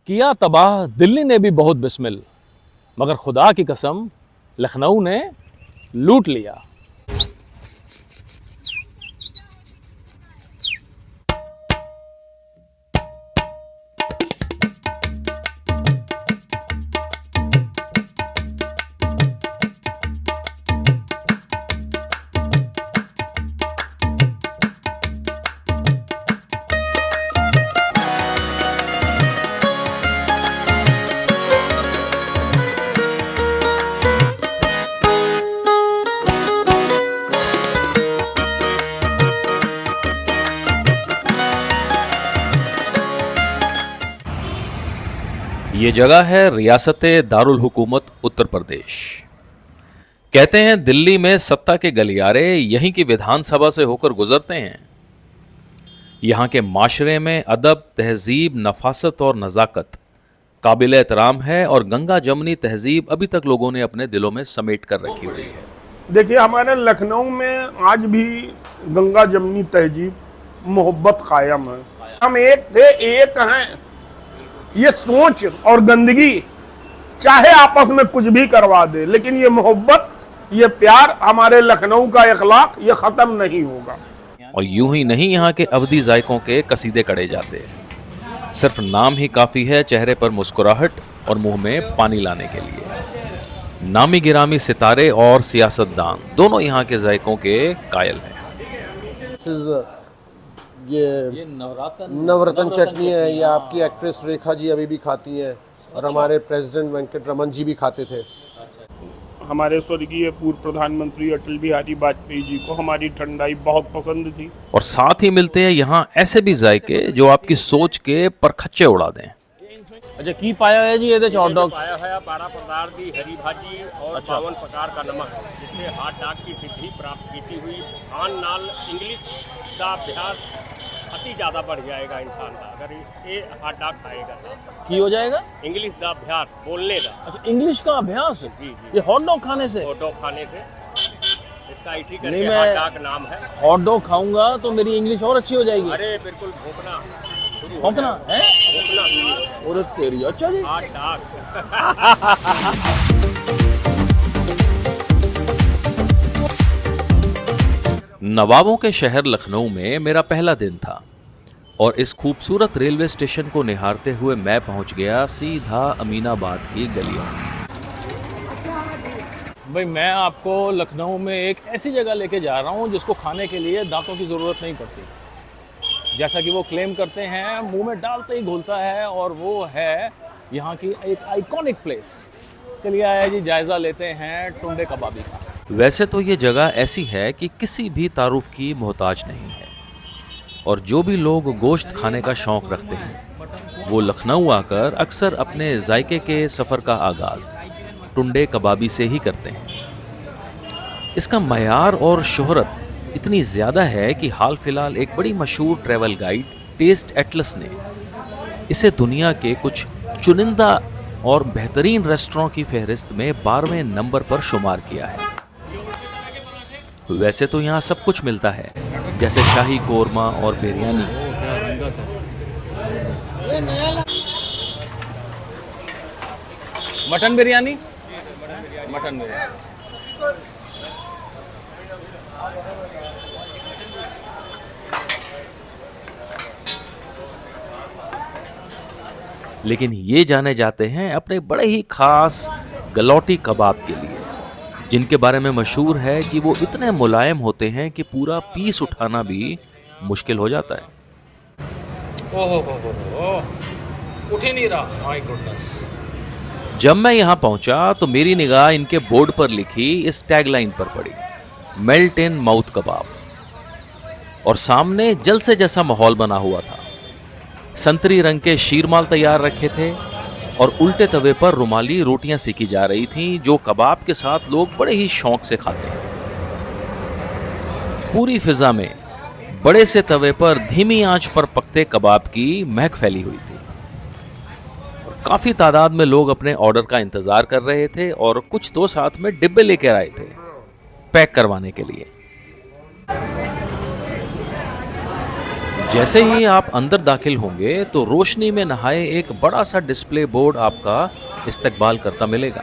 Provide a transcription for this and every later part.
किया तबाह दिल्ली ने भी बहुत बिस्मिल, मगर खुदा की कसम लखनऊ ने लूट लिया। ये जगह है रियासत दारुल हुकूमत उत्तर प्रदेश। कहते हैं दिल्ली में सत्ता के गलियारे यहीं की विधानसभा से होकर गुजरते हैं। यहाँ के माशरे में अदब, तहजीब, नफासत और नज़ाकत काबिल एहतराम है और गंगा जमनी तहजीब अभी तक लोगों ने अपने दिलों में समेट कर रखी हुई है। देखिए, हमारे लखनऊ में आज भी गंगा जमनी तहजीब, मोहब्बत कायम है। हम एक थे, एक हैं। ये सोच और गंदगी चाहे आपस में कुछ भी करवा दे, लेकिन ये मोहब्बत, ये प्यार, हमारे लखनऊ का इखलाक, ये खत्म नहीं होगा। और यूं ही नहीं, यहाँ के अवधी जायकों के कसीदे कढ़े जाते हैं। सिर्फ नाम ही काफी है चेहरे पर मुस्कुराहट और मुंह में पानी लाने के लिए। नामी गिरामी सितारे और सियासतदान दोनों यहाँ के जायकों के कायल हैं। ये नवरत्न चटनी है, ये आपकी एक्ट्रेस रेखा जी अभी भी खाती हैं और हमारे प्रेसिडेंट वेंकट रमन जी भी खाते थे। हमारे स्वर्गीय पूर्व प्रधानमंत्री अटल बिहारी वाजपेयी जी को हमारी ठंडाई बहुत पसंद थी। और साथ ही मिलते हैं यहाँ ऐसे भी जायके जो आपकी सोच के परखच्चे उड़ा दें। अच्छा, की पाया है जी ये हॉट डॉग? पाया है 12 प्रकार की हरी भाजी और 52 प्रकार का नमक, जिससे हार्ट डॉग की सिद्धि प्राप्त की हुई। खान नाल इंग्लिश का अभ्यास अति ज़्यादा बढ़ जाएगा इंसान का, अगर ये हार्ट डॉग खाएगा तो। की हो जाएगा इंग्लिश का अभ्यास, बोलने का। अच्छा, इंग्लिश का अभ्यास जी। ये हॉट डॉग खाने से? हॉट डॉग खाने से इसका इसी नहीं, करके मैं हार्ट डॉग नाम है। हॉट डॉग खाऊंगा तो मेरी इंग्लिश और अच्छी हो जाएगी। अरे बिल्कुल, भोंकना शुरू हो भौंकना जाएगा। है? भोंकना और तेरी, अच्छा जी। Heart dog. नवाबों के शहर लखनऊ में मेरा पहला दिन था और इस खूबसूरत रेलवे स्टेशन को निहारते हुए मैं पहुंच गया सीधा अमीनाबाद की गलियों में। भाई, मैं आपको लखनऊ में एक ऐसी जगह लेके जा रहा हूँ जिसको खाने के लिए दांतों की ज़रूरत नहीं पड़ती। जैसा कि वो क्लेम करते हैं, मुंह में डालते ही घुलता है, और वो है यहाँ की एक आइकॉनिक प्लेस। चलिए आया जी, जायज़ा लेते हैं टुंडे कबाबी का। वैसे तो ये जगह ऐसी है कि किसी भी तारुफ की मोहताज नहीं है और जो भी लोग गोश्त खाने का शौक रखते हैं वो लखनऊ आकर अक्सर अपने जायके के सफ़र का आगाज़ टुंडे कबाबी से ही करते हैं। इसका मयार और शोहरत इतनी ज़्यादा है कि हाल फिलहाल एक बड़ी मशहूर ट्रैवल गाइड टेस्ट एटलस ने इसे दुनिया के कुछ चुनिंदा और बेहतरीन रेस्टोरों की फहरिस्त में 12वें नंबर पर शुमार किया है। वैसे तो यहाँ सब कुछ मिलता है, जैसे शाही कोरमा और बिरयानी। Mutton biryani, mutton biryani. लेकिन ये जाने जाते हैं अपने बड़े ही खास गलौटी कबाब के लिए, जिनके बारे में मशहूर है कि वो इतने मुलायम होते हैं कि पूरा पीस उठाना भी मुश्किल हो जाता है। ओहो, उठ ही नहीं रहा। My goodness. जब मैं यहाँ पहुंचा तो मेरी निगाह इनके बोर्ड पर लिखी इस टैगलाइन पर पड़ी, मेल्ट इन माउथ कबाब, और सामने जलसे जैसा माहौल बना हुआ था। संतरी रंग के शीरमाल तैयार रखे थे और उल्टे तवे पर रुमाली रोटियां सेकी जा रही थीं, जो कबाब के साथ लोग बड़े ही शौक से खाते हैं। पूरी फिजा में बड़े से तवे पर धीमी आंच पर पकते कबाब की महक फैली हुई थी। काफी तादाद में लोग अपने ऑर्डर का इंतजार कर रहे थे और कुछ तो साथ में डिब्बे लेकर आए थे पैक करवाने के लिए। जैसे ही आप अंदर दाखिल होंगे तो रोशनी में नहाए एक बड़ा सा डिस्प्ले बोर्ड आपका इस्तकबाल करता मिलेगा।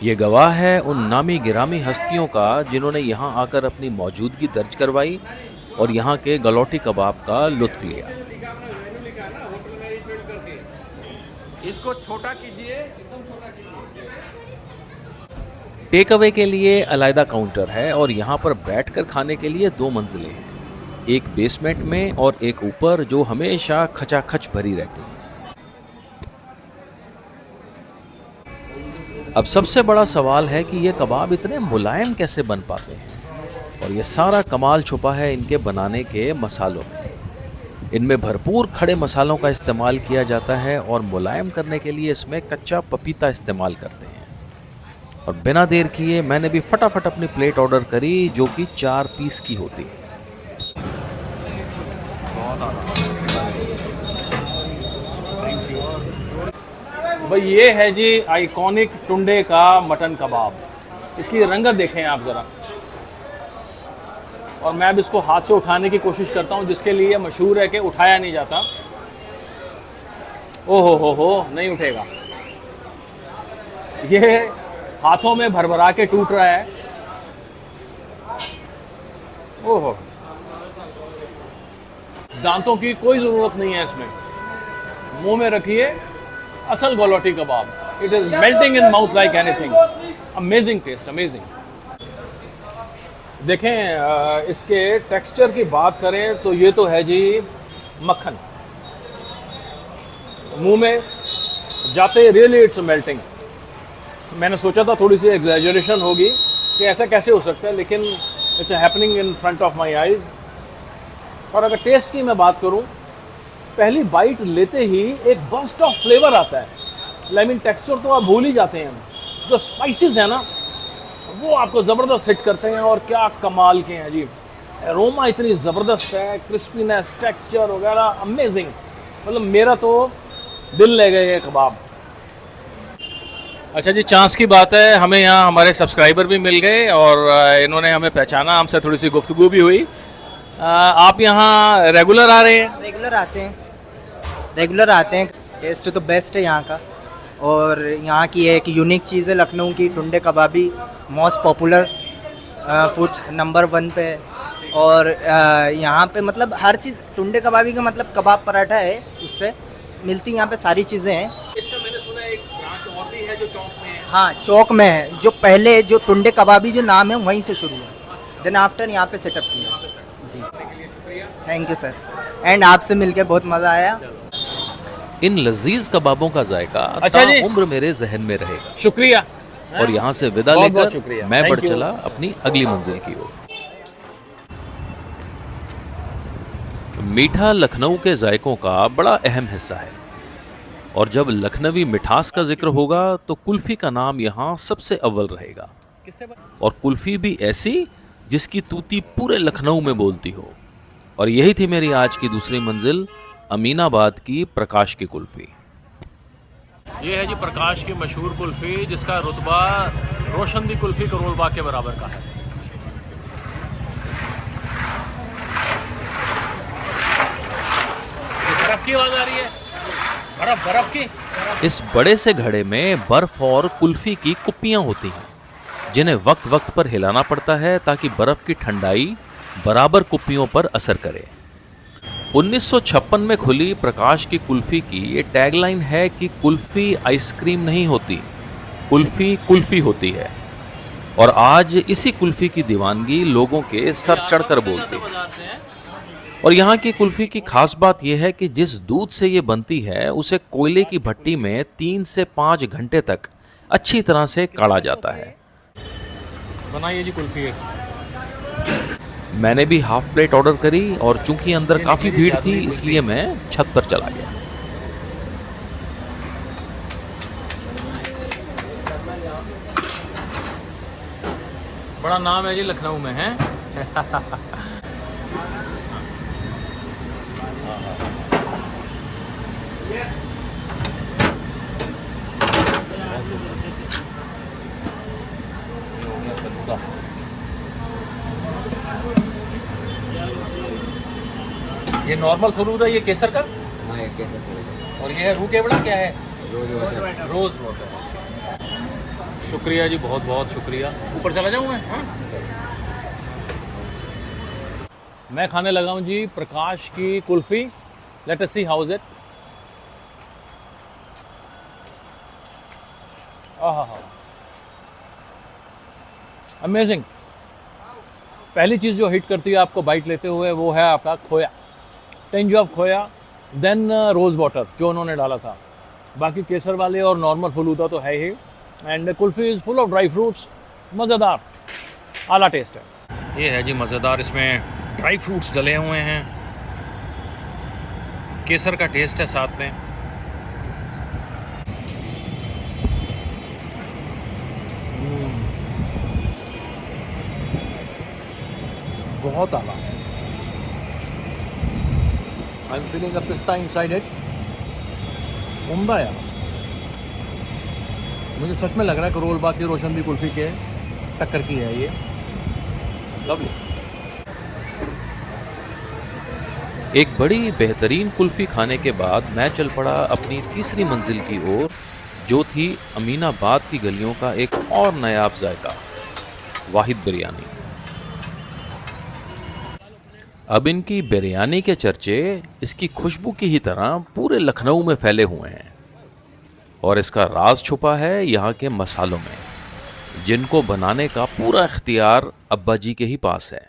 ये गवाह है उन नामी गिरामी हस्तियों का जिन्होंने यहाँ आकर अपनी मौजूदगी दर्ज करवाई और यहाँ के गलौटी कबाब का लुत्फ लिया। इसको छोटा कीजिए, एकदम छोटा कीजिए। टेक अवे के लिए अलग काउंटर है और यहाँ पर बैठकर खाने के लिए 2 मंजिलें हैं, एक बेसमेंट में और एक ऊपर, जो हमेशा खचाखच भरी रहती है। अब सबसे बड़ा सवाल है कि ये कबाब इतने मुलायम कैसे बन पाते हैं, और ये सारा कमाल छुपा है इनके बनाने के मसालों में। इनमें भरपूर खड़े मसालों का इस्तेमाल किया जाता है और मुलायम करने के लिए इसमें कच्चा पपीता इस्तेमाल करते हैं। और बिना देर किए मैंने भी फटाफट अपनी प्लेट ऑर्डर करी, जो कि 4 पीस की होती है। भाई ये है जी आइकॉनिक टुंडे का मटन कबाब। इसकी रंगत देखें आप ज़रा, और मैं अब इसको हाथ से उठाने की कोशिश करता हूँ, जिसके लिए मशहूर है कि उठाया नहीं जाता। ओ हो नहीं उठेगा, ये हाथों में भरभरा के टूट रहा है। ओहो, दांतों की कोई ज़रूरत नहीं है इसमें। मुंह में रखिए, असल galouti kebab. It is melting in mouth like anything. Amazing taste, amazing. देखें, इसके टेक्सचर की बात करें तो ये तो है जी मक्खन। मुंह में जाते रियली इट्स मेल्टिंग। मैंने सोचा था थोड़ी सी एग्जैजरेशन होगी कि ऐसा कैसे हो सकता है, लेकिन it's happening in front of my eyes. और अगर टेस्ट की मैं बात करूं, पहली बाइट लेते ही एक बर्स्ट ऑफ फ्लेवर आता है। लेकिन टेक्सचर तो आप भूल ही जाते हैं। जो स्पाइसेस है ना, वो आपको ज़बरदस्त हिट करते हैं, और क्या कमाल के हैं जी। एरोमा इतनी ज़बरदस्त है, क्रिस्पीनेस, टेक्सचर वगैरह अमेजिंग। मतलब मेरा तो दिल ले गए ये कबाब। अच्छा जी, चांस की बात है, हमें यहाँ हमारे सब्सक्राइबर भी मिल गए और इन्होंने हमें पहचाना, हमसे थोड़ी सी गुफ्तगू भी हुई। आप यहाँ रेगुलर आ रहे हैं? रेगुलर आते हैं। टेस्ट तो बेस्ट है यहाँ का, और यहाँ की एक यूनिक चीज़ है लखनऊ की टुंडे कबाबी, मोस्ट पॉपुलर फूड नंबर 1 पे है। और यहाँ पे मतलब हर चीज़ टुंडे कबाबी का मतलब कबाब पराठा है, उससे मिलती यहाँ पे सारी चीज़ें हैं। इसका मैंने सुना एक ब्रांच और भी है जो चौक में है। हाँ, चौक में है। जो पहले जो टुंडे कबाबी जो नाम है वहीं से शुरू है, देन आफ्टर यहाँ पे सेटअप किया। जी, थैंक यू सर, एंड आपसे मिलकर बहुत मज़ा आया। इन लजीज कबाबों का जायका अच्छा जी, उम्र मेरे जहन में रहेगा। शुक्रिया। और यहाँ से विदा बहुत बहुत लेकर शुक्रिया। मैं Thank बढ़ you। चला अपनी अगली मंजिल की ओर। मीठा लखनऊ के जायकों का बड़ा अहम हिस्सा है, और जब लखनवी मिठास का जिक्र होगा तो कुल्फी का नाम यहाँ सबसे अव्वल रहेगा। और कुल्फी भी ऐसी जिसकी तूती पूरे लखनऊ में बोलती हो। और यही थी मेरी आज की दूसरी मंजिल, अमीनाबाद की प्रकाश की कुल्फी। ये है जी प्रकाश की मशहूर कुल्फी, जिसका रुतबा रोशनदी कुल्फी करोल बाग के बराबर का है। बर्फ की आवाज आ रही है, बर्फ की। इस बड़े से घड़े में बर्फ और कुल्फी की कुप्पियां होती हैं, जिन्हें वक्त वक्त पर हिलाना पड़ता है ताकि बर्फ की ठंडाई बराबर कुप्पियों पर असर करे। 1956 में खुली प्रकाश की कुल्फी की ये टैगलाइन है कि कुल्फी आइसक्रीम नहीं होती, कुल्फी कुल्फी होती है। और आज इसी कुल्फी की दीवानगी लोगों के सर चढ़कर बोलती है। और यहाँ की कुल्फी की खास बात यह है कि जिस दूध से ये बनती है उसे कोयले की भट्टी में 3 से 5 घंटे तक अच्छी तरह से काढ़ा जाता है। बनाइए जी कुल्फी। मैंने भी हाफ प्लेट ऑर्डर करी, और चूंकि अंदर काफी भीड़ थी इसलिए मैं छत पर चला गया। बड़ा नाम है जी लखनऊ में, है। ये नॉर्मल फलूदा, ये केसर का, हाँ ये कैसे पड़ेगा और ये है रू केवड़ा, क्या है? Rose water rose water. शुक्रिया जी, बहुत बहुत शुक्रिया। ऊपर चला जाऊँ मैं? हाँ? मैं खाने लगा हूँ जी प्रकाश की kulfi. Let us see how is it. आहा, अमेजिंग। पहली चीज़ जो हिट करती है आपको बाइट लेते हुए वो है आपका खोया, टिंज ऑफ खोया, देन रोज़ वाटर जो उन्होंने डाला था। बाकी केसर वाले और नॉर्मल फलूदा तो है ही, and kulfi is full of dry fruits, मज़ेदार, आला टेस्ट है। ये है जी मज़ेदार, इसमें ड्राई फ्रूट्स डले हुए हैं, केसर का टेस्ट है साथ में। बहुत आला। आई एम फीलिंग अ पिस्ता इनसाइड इट। उम्दा यार, मुझे सच में लग रहा है करोल बाग की रोशनदी कुल्फ़ी के टक्कर की है ये। लवली। एक बड़ी बेहतरीन कुल्फ़ी खाने के बाद मैं चल पड़ा अपनी तीसरी मंजिल की ओर, जो थी अमीनाबाद की गलियों का एक और नायाब जायका, वाहिद बिरयानी। अब इनकी बिरयानी के चर्चे इसकी खुशबू की ही तरह पूरे लखनऊ में फैले हुए हैं, और इसका राज छुपा है यहाँ के मसालों में, जिनको बनाने का पूरा इख्तियार अब्बा जी के ही पास है,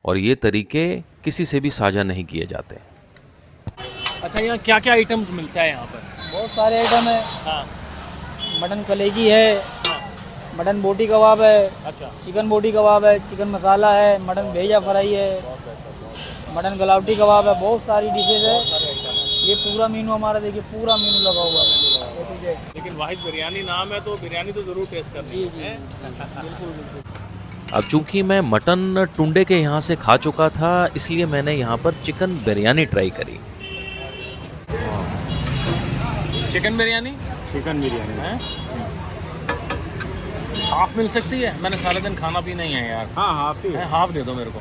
और ये तरीके किसी से भी साझा नहीं किए जाते। अच्छा, यहाँ क्या क्या आइटम्स मिलता है यहाँ पर? बहुत सारे आइटम है। हाँ। मटन कलेजी है, मटन बोटी कबाब है, अच्छा, चिकन बोटी कबाब है, चिकन मसाला है, मटन भेजा फ्राई है, मटन गलावटी कबाब है, बहुत सारी डिशेज है। ये पूरा मेनू हमारा, देखिए पूरा मेनू लगा हुआ है। लेकिन वाहिद बिरयानी नाम है तो बिरयानी तो ज़रूर टेस्ट करनी है। अब चूंकि मैं मटन टुंडे के यहाँ से खा चुका था, इसलिए मैंने यहाँ पर चिकन बिरयानी ट्राई करी। चिकन बिरयानी, चिकन बिरयानी है हाफ मिल सकती है? मैंने सारा दिन खाना पीना ही है यार। हाँ हाफ ही है, हाफ दे दो मेरे को।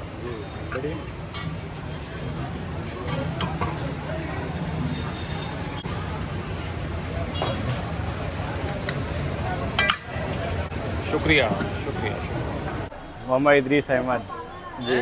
शुक्रिया शुक्रिया। मोहम्मद इदरीस अहमद जी,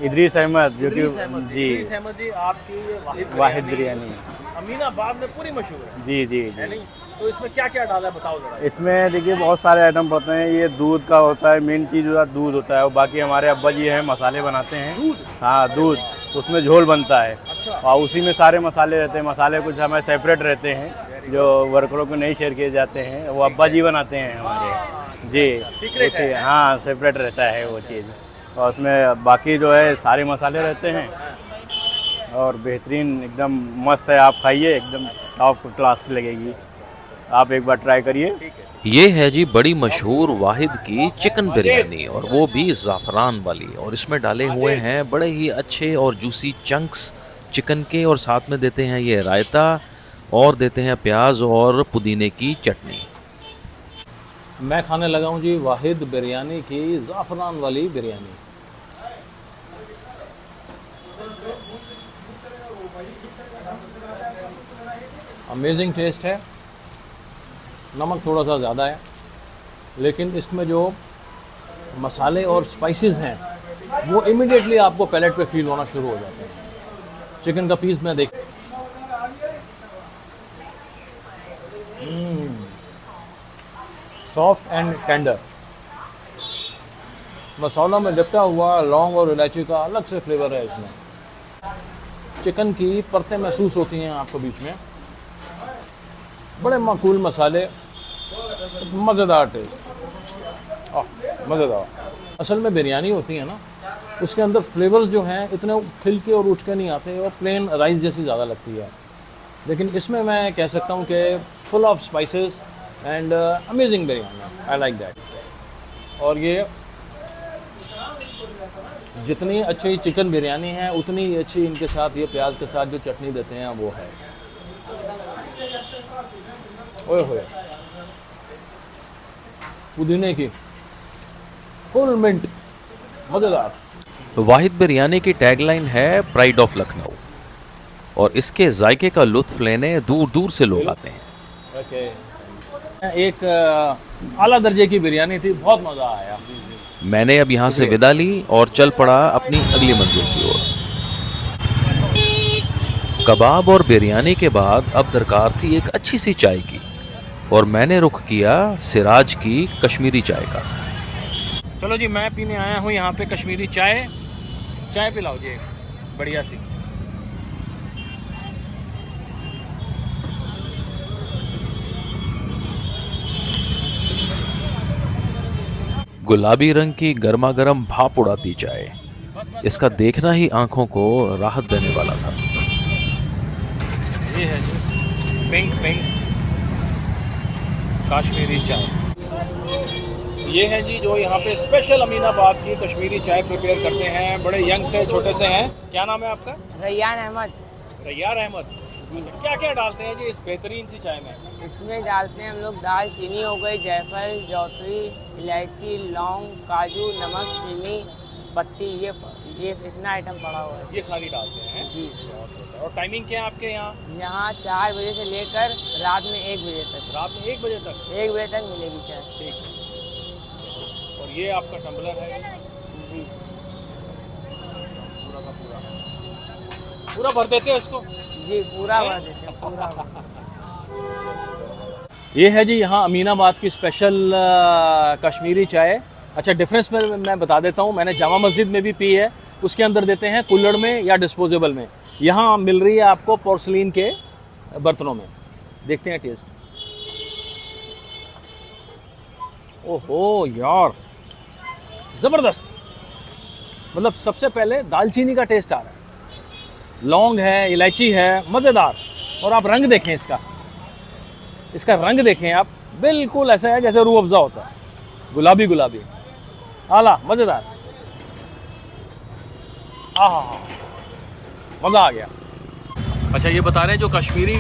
इदरीस अहमद यूट्यूब जी, इदरीस अहमद जी, आपकी ये वाहिद बिरयानी अमीनाबाद में पूरी मशहूर है। जी जी है जी। नहीं? तो इसमें क्या क्या डाला है बताओ जरा। इसमें देखिए बहुत सारे आइटम पड़ते हैं। ये दूध का होता है, मेन चीज़ होता है दूध होता है, और बाकी हमारे अब्बा जी हैं मसाले बनाते हैं। दूध? हाँ दूध, उसमें झोल बनता है। अच्छा। और उसी में सारे मसाले रहते हैं। मसाले कुछ हमें सेपरेट रहते हैं, जो वर्करों को नहीं शेयर किए जाते हैं, वो अब्बा जी बनाते हैं हमारे जी। सीक्रेट है। हाँ सेपरेट रहता है वो चीज़, और उसमें बाकी जो है सारे मसाले रहते हैं, और बेहतरीन एकदम मस्त है। आप खाइए, एकदम टॉप क्लास की लगेगी, आप एक बार ट्राई करिए। ये है जी बड़ी मशहूर वाहिद की चिकन बिरयानी, और वो भी ज़ाफ़रान वाली, और इसमें डाले हुए हैं बड़े ही अच्छे और जूसी चंक्स चिकन के, और साथ में देते हैं ये रायता, और देते हैं प्याज और पुदीने की चटनी। मैं खाने लगा हूँ जी वाहिद बिरयानी की ज़ाफ़रान वाली बिरयानी। अमेजिंग टेस्ट है। नमक थोड़ा सा ज़्यादा है, लेकिन इसमें जो मसाले और स्पाइसेस हैं वो इमीडिएटली आपको पैलेट पे फील होना शुरू हो जाते हैं। चिकन का पीस मैं देख, सॉफ्ट एंड टेंडर, मसाला में लिपटा हुआ लौंग और इलायची का अलग से फ्लेवर है इसमें। चिकन की परतें महसूस होती हैं आपको बीच में, बड़े माकूल मसाले, मज़ेदार टेस्ट, मज़ेदार। असल में बिरयानी होती है ना, उसके अंदर फ्लेवर्स जो हैं इतने खिल के और उठ के नहीं आते, और प्लेन राइस जैसी ज़्यादा लगती है। लेकिन इसमें मैं कह सकता हूँ कि full of spices and amazing biryani, I like that. और ये जितनी अच्छी चिकन बिरयानी है उतनी ही अच्छी इनके साथ ये प्याज के साथ जो चटनी देते हैं वो है। ओए होए, पुदीने की फुल मिंट, मज़ेदार। वाहिद बिरयानी की टैगलाइन है प्राइड ऑफ लखनऊ, और इसके जायके का लुत्फ लेने दूर दूर से लोग आते हैं। ओके, एक आला दर्जे की बिरयानी थी, बहुत मज़ा आया। मैंने अब यहाँ से विदा ली और चल पड़ा अपनी अगली मंजिल की ओर। कबाब और बिरयानी के बाद अब दरकार थी एक अच्छी सी चाय की, और मैंने रुख किया सिराज की कश्मीरी चाय का। चलो जी, मैं पीने आया हूँ यहाँ पे कश्मीरी चाय। चाय पिलाओ जी बढ़िया सी। गुलाबी रंग की गर्मा गर्म भाप उड़ाती चाय, इसका देखना ही आंखों को राहत देने वाला था। ये है जी पिंक पिंक कश्मीरी चाय। ये है जी जो यहाँ पे स्पेशल अमीनाबाद की कश्मीरी चाय प्रिपेयर करते हैं, बड़े यंग से छोटे से हैं। क्या नाम है आपका? रैयान अहमद। रैयान अहमद जी। क्या क्या डालते हैं जी इस बेहतरीन सी चाय में? इसमें डालते हैं हम लोग दाल चीनी हो गई, जायफल, जौतरी, इलायची, लौंग, काजू, नमक, चीनी, पत्ती, ये इतना आइटम पड़ा हुआ है। ये सारी डालते हैं जी। और टाइमिंग क्या है आपके यहाँ? यहाँ 4 बजे से लेकर रात में 1 बजे तक। रात में 1 बजे तक? 1 बजे तक मिलेगी चाय। ठीक। और ये आपका टम्बलर है जी, पूरा का पूरा भर देते हैं इसको? जी पूरा भर देते हैं, पूरा। ये है जी यहाँ अमीनाबाद की स्पेशल कश्मीरी चाय। अच्छा, डिफरेंस में मैं बता देता हूँ। मैंने जामा मस्जिद में भी पी है, उसके अंदर देते हैं कुल्हड़ में या डिस्पोजेबल में। यहाँ मिल रही है आपको पोर्सलिन के बर्तनों में। देखते हैं टेस्ट। ओहो यार, ज़बरदस्त। मतलब सबसे पहले दालचीनी का टेस्ट आ रहा है, लौंग है, इलायची है, मज़ेदार। और आप रंग देखें इसका रंग देखें आप, बिल्कुल ऐसा है जैसे रूह अफ़ज़ा होता है, गुलाबी गुलाबी, आला, मज़ेदार। आहा, मज़ा आ गया। अच्छा, ये बता रहे हैं जो कश्मीरी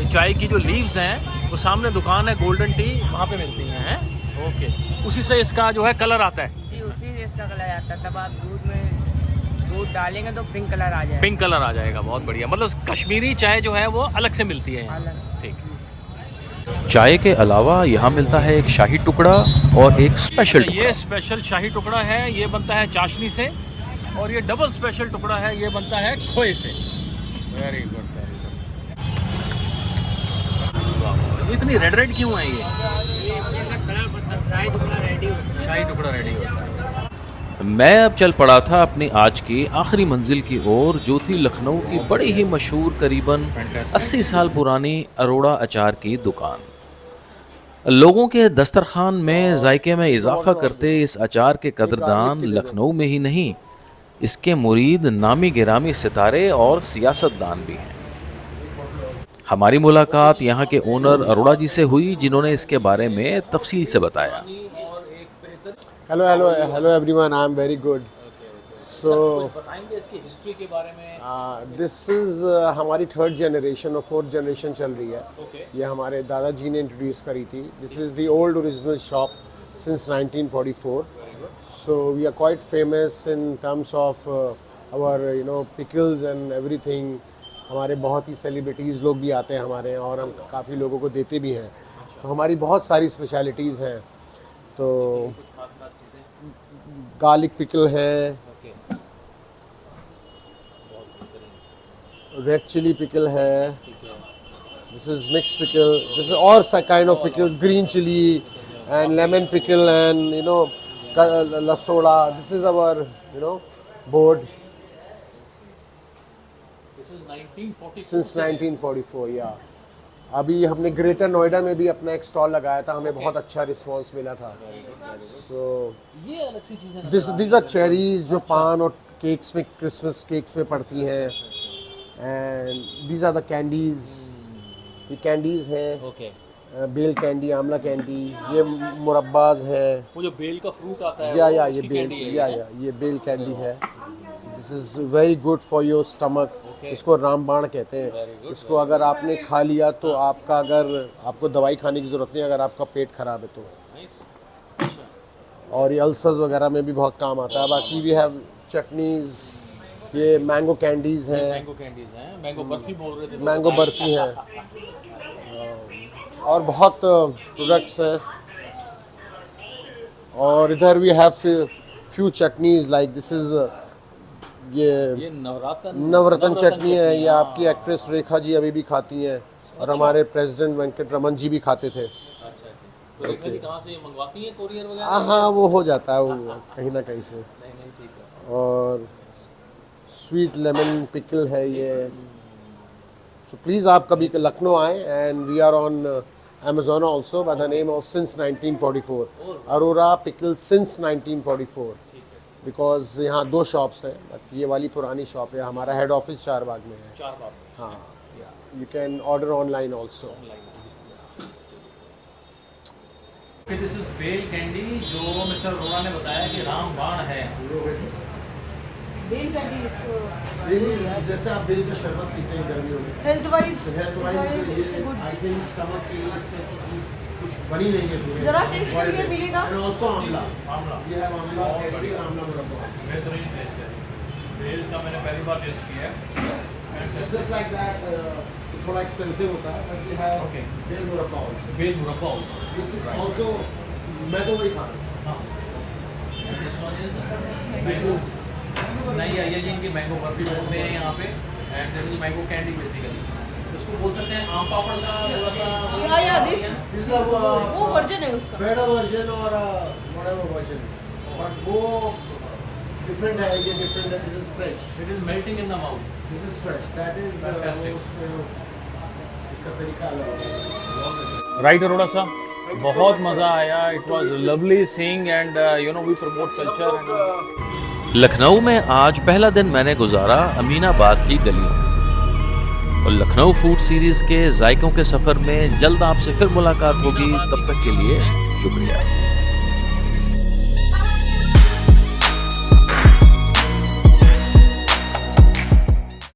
चाय की जो लीव्स हैं, वो सामने दुकान है गोल्डन टी, वहाँ पे मिलती हैं। ओके, उसी से इसका जो है कलर आता है? जी, उसी से इसका कलर आता है। तब आप दूध डालेंगे तो पिंक कलर आ जाएगा। पिंक कलर आ जाएगा, बहुत बढ़िया। मतलब कश्मीरी चाय जो है वो अलग से मिलती है यहाँ। ठीक। चाय के अलावा यहाँ मिलता है एक शाही टुकड़ा और एक स्पेशल टुकड़ा। ये स्पेशल शाही टुकड़ा है, ये बनता है चाशनी से, और ये डबल स्पेशल टुकड़ा है, ये बनता है खोए से। Very good, very good. इतनी रेड रेड क्यों है ये? शाही टुकड़ा रेडी हो। शाही टुकड़ा रेडी हो। मैं अब चल पड़ा था अपनी आज की आखिरी मंजिल की ओर, जो थी लखनऊ की बड़ी ही मशहूर करीबन 80 साल पुरानी अरोड़ा अचार की दुकान। लोगों के दस्तरखान में जायके में इजाफा करते इस अचार के कदरदान लखनऊ में ही नहीं, इसके मुरीद नामी गिरामी सितारे और सियासतदान भी हैं। हमारी मुलाकात यहाँ के ओनर अरोड़ा जी से हुई, जिन्होंने इसके बारे में तफसील से बताया। Hello everyone, I am very good. So बताएंगे इसकी हिस्ट्री के बारे में? दिस इज़ हमारी 3rd जनरेशन और 4th जनरेशन चल रही है। ये हमारे दादाजी ने इंट्रोड्यूस करी थी। This is the old original shop since 1944। So we are quite famous in terms of our pickles and everything. हमारे बहुत ही सेलिब्रिटीज़ लोग भी आते हैं हमारे यहाँ, और हम काफ़ी लोगों को देते भी हैं। तो हमारी बहुत सारी स्पेशलिटीज़ हैं। तो गार्लिक पिकल है, रेड चिली पिकल है, this is mix pickle, this is और kind of pickle, green chilli and lemon pickle and लसोड़ा। This is our board since 1944। या अभी हमने ग्रेटर नोएडा में भी अपना एक स्टॉल लगाया था, हमें बहुत अच्छा रिस्पांस मिला था। सो ये अलग सी चीज़ें। दिस आर चेरीज जो पान और केक्स में, क्रिसमस केक्स में पड़ती हैं। And these are the candies. ये कैंडीज हैं। Okay. Bel candy, amla candy, ये मुरब्बाज हैं। वो जो बेल का फ्रूट आता है, ये बेल, ये बेल कैंडी है। This is very good for your stomach. इसको रामबाण कहते हैं। इसको अगर आपने खा लिया तो आपको दवाई खाने की ज़रूरत नहीं, अगर आपका पेट ख़राब है तो। और ये अल्सर्स वगैरह में भी बहुत काम आता है। बाकी वी हैव चटनीज़, ये मैंगो कैंडीज हैं, मैंगो कैंडीज हैं, मैंगो बर्फी बोल रहे थे। मैंगो बर्फी है और बहुत प्रोडक्ट्स हैं। और इधर we have few chutneys like this is ये नवरत्न चटनी है। ये आपकी एक्ट्रेस रेखा जी अभी भी खाती हैं और हमारे प्रेसिडेंट वेंकट रमन जी भी खाते थे। तो रेखा जी कहाँ से मंगवाती हैं, कोरियर वगैरह? हाँ, वो हो जाता है वो कहीं ना कहीं से। नहीं ठीक है। और स्वीट लेमन पिकल है ये। सो प्लीज़ आप कभी लखनऊ आए and we are on Amazon also by the name of since 1944 Arora pickle since 1944 because यहाँ 2 शॉप्स हैं बट ये वाली पुरानी शॉप है। हमारा हेड ऑफिस चारबाग में है। चारबाग। हाँ, you can order online also. This is bel candy जो मिस्टर अरोड़ा ने बताया कि रामबाण है। बेल कैंडी जैसे आप बेल का शरबत पीते हैं गर्मियों में, हेल्थ वाइज ये आई थिंक स्टमक के लिए इससे अच्छी चीज कुछ बनी नहीं है पूरे। जरा टेस्ट करके मिलेगा। एंड आल्सो आंवला, ये है आंवला कैंडी और आंवला मुरब्बा। बेहतरीन टेस्ट है। बेल का मैंने पहली बार टेस्ट किया है। जस्ट लाइक दैट थोड़ा एक्सपेंसिव होता है बट ये है बेल मुरब्बा आल्सो। बेल मुरब्बा आल्सो। इट्स आल्सो मैं तो वही खाता हूं। नहीं है ये जी इनकी मैंगो बर्फी बोलते हैं यहाँ पे and this is mango candy basically. इसको बोल सकते हैं आम पापड़ का या दिस वो वर्जन है उसका, बेटर वर्जन और व्हाटएवर वर्जन बट वो डिफरेंट है। ये डिफरेंट है। This is fresh, it is melting in the mouth. This is fresh, that is इसका तरीका अलग है। राइट अरोड़ा साहब, बहुत मज़ा आया। It was lovely seeing and you know we promote culture and Lucknow में आज पहला दिन मैंने गुजारा अमीनाबाद की गलियों में। और लखनऊ फूड सीरीज के जायकों के सफ़र में जल्द आपसे फिर मुलाकात होगी। तब तक के लिए शुक्रिया।